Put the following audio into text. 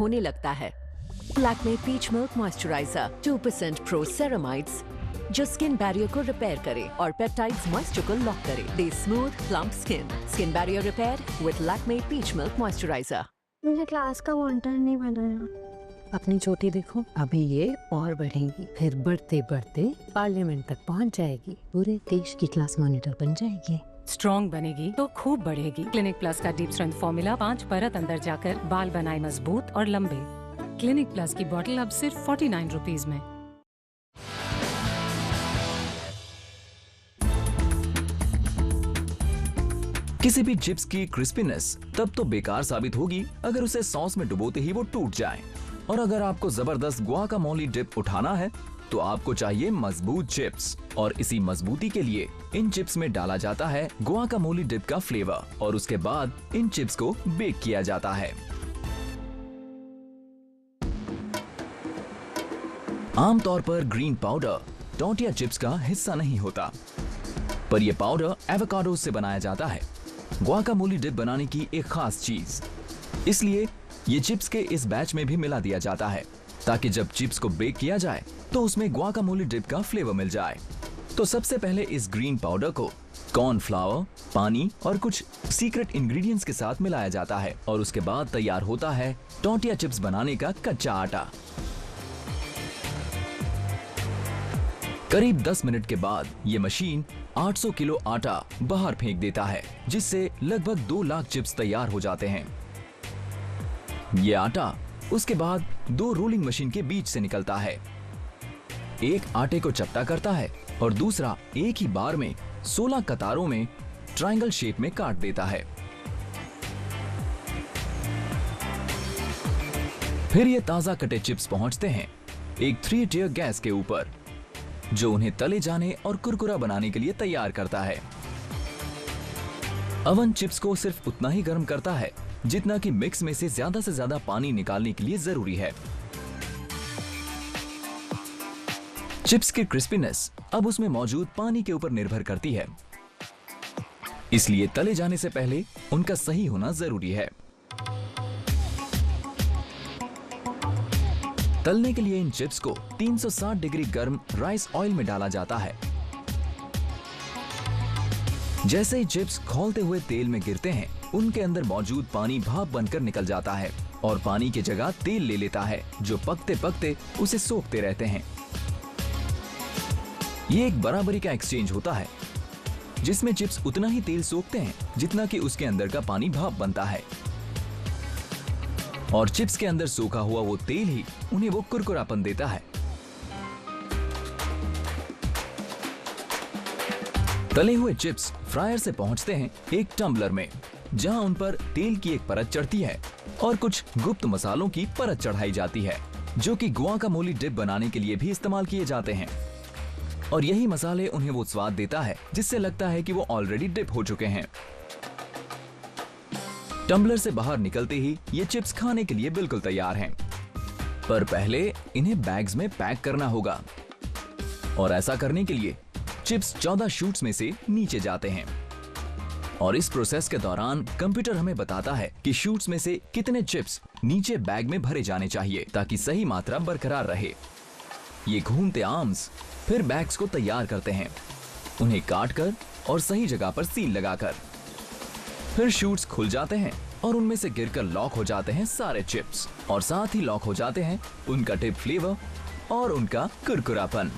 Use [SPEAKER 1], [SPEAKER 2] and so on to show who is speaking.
[SPEAKER 1] होने लगता है। Lakme peach milk moisturiser 2% pro ceramides जो स्किन बैरियर को रिपेयर करे और पेप्टाइड्स मॉइस्चर को लॉक करे। The smooth plump skin barrier repair with Lakme peach milk moisturiser.
[SPEAKER 2] मुझे क्लास का मॉनिटर नहीं बनाया।
[SPEAKER 3] अपनी चोटी देखो, अभी ये और बढ़ेगी, फिर बढ़ते बढ़ते पार्लियामेंट तक पहुंच जाएगी, पूरे देश की क्लास मॉनिटर बन जाएगी।
[SPEAKER 4] स्ट्रॉन्ग बनेगी तो खूब बढ़ेगी। क्लिनिक प्लस का डीप स्ट्रेंथ फॉर्मूला 5 परत अंदर जाकर बाल बनाए मजबूत और लंबे। क्लिनिक प्लस की बॉटल अब सिर्फ 49 रुपीज में।
[SPEAKER 5] किसी भी चिप्स की क्रिस्पीनेस तब तो बेकार साबित होगी अगर उसे सॉस में डुबोते ही वो टूट जाए। और अगर आपको जबरदस्त गुआकामोली डिप उठाना है तो आपको चाहिए मजबूत चिप्स, और इसी मजबूती के लिए इन चिप्स में डाला जाता है गुआकामोली डिप का फ्लेवर और उसके बाद इन चिप्स को बेक किया जाता है। आमतौर पर ग्रीन पाउडर टोर्टिया चिप्स का हिस्सा नहीं होता, पर यह पाउडर एवोकाडो से बनाया जाता है, गुआकामोली डिप बनाने की एक खास चीज। इसलिए ये चिप्स के इस बैच में भी मिला दिया जाता है ताकि जब चिप्स को बेक किया जाए तो उसमें गुआकामोली डिप का फ्लेवर मिल जाए। तो सबसे पहले इस ग्रीन पाउडर को कॉर्नफ्लावर, पानी और कुछ सीक्रेट इंग्रेडिएंट्स के साथ मिलाया जाता है और उसके बाद तैयार होता है टोर्टिया चिप्स बनाने का कच्चा आटा। करीब 10 मिनट के बाद ये मशीन 800 किलो आटा बाहर फेंक देता है, जिससे लगभग 2 लाख चिप्स तैयार हो जाते हैं। ये आटा उसके बाद 2 रोलिंग मशीन के बीच से निकलता है। एक आटे को चपटा करता है और दूसरा एक ही बार में 16 कतारों में ट्रायंगल शेप में काट देता है। फिर ये ताजा कटे चिप्स पहुंचते हैं एक 3 टियर गैस के ऊपर, जो उन्हें तले जाने और कुरकुरा बनाने के लिए तैयार करता है। अवन चिप्स को सिर्फ उतना ही गर्म करता है जितना कि मिक्स में से ज्यादा पानी निकालने के लिए जरूरी है। चिप्स की क्रिस्पीनेस अब उसमें मौजूद पानी के ऊपर निर्भर करती है, इसलिए तले जाने से पहले उनका सही होना जरूरी है। तलने के लिए इन चिप्स को 360 डिग्री गर्म राइस ऑयल में डाला जाता है। जैसे ही चिप्स खौलते हुए तेल में गिरते हैं, उनके अंदर मौजूद पानी भाप बनकर निकल जाता है और पानी की जगह तेल ले लेता है, जो पकते पकते उसे सोखते रहते हैं। ये एक बराबरी का एक्सचेंज होता है, जिसमें चिप्स उतना ही तेल सोखते हैं जितना कि उसके अंदर का पानी भाप बनता है, और चिप्स के अंदर सोखा हुआ वो तेल ही उन्हें वो कुरकुरापन देता है। तले हुए चिप्स फ्रायर से पहुंचते हैं एक टम्बलर में, जहां उन पर तेल की एक परत चढ़ती है और कुछ गुप्त मसालों की परत चढ़ाई जाती है, जो कि गुआकामोली डिप बनाने के लिए भी इस्तेमाल किए जाते हैं। और यही मसाले उन्हें वो स्वाद देता है जिससे लगता है कि वो ऑलरेडी डिप हो चुके हैं। टम्बलर से बाहर निकलते ही ये चिप्स खाने के लिए बिल्कुल तैयार हैं, पर पहले इन्हें बैग्स में पैक करना होगा, और ऐसा करने के लिए चिप्स 14 शूट्स में से नीचे जाते हैं। और इस प्रोसेस के दौरान कंप्यूटर हमें बताता है कि शूट्स में से कितने चिप्स नीचे बैग में भरे जाने चाहिए ताकि सही मात्रा बरकरार रहे। ये घूमते आर्म्स फिर बैग्स को तैयार करते हैं, उन्हें काट कर और सही जगह पर सील लगाकर। फिर शूट्स खुल जाते हैं और उनमें से गिरकर लॉक हो जाते हैं सारे चिप्स, और साथ ही लॉक हो जाते हैं उनका डिप फ्लेवर और उनका कुरकुरापन।